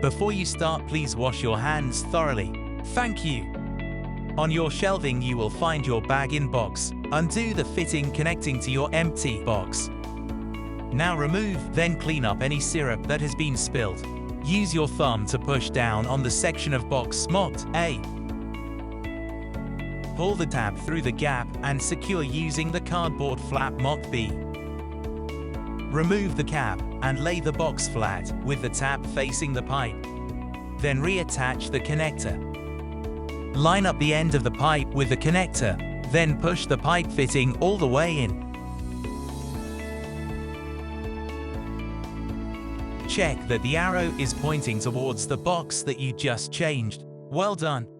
Before you start, please wash your hands thoroughly. Thank you. On your shelving you will find your bag-in box. Undo the fitting connecting to your empty box. Now remove, then clean up any syrup that has been spilled. Use your thumb to push down on the section of box marked A. Pull the tab through the gap and secure using the cardboard flap marked B. Remove the cap and lay the box flat with the tab facing the pipe. Then reattach the connector. Line up the end of the pipe with the connector, then push the pipe fitting all the way in. Check that the arrow is pointing towards the box that you just changed. Well done!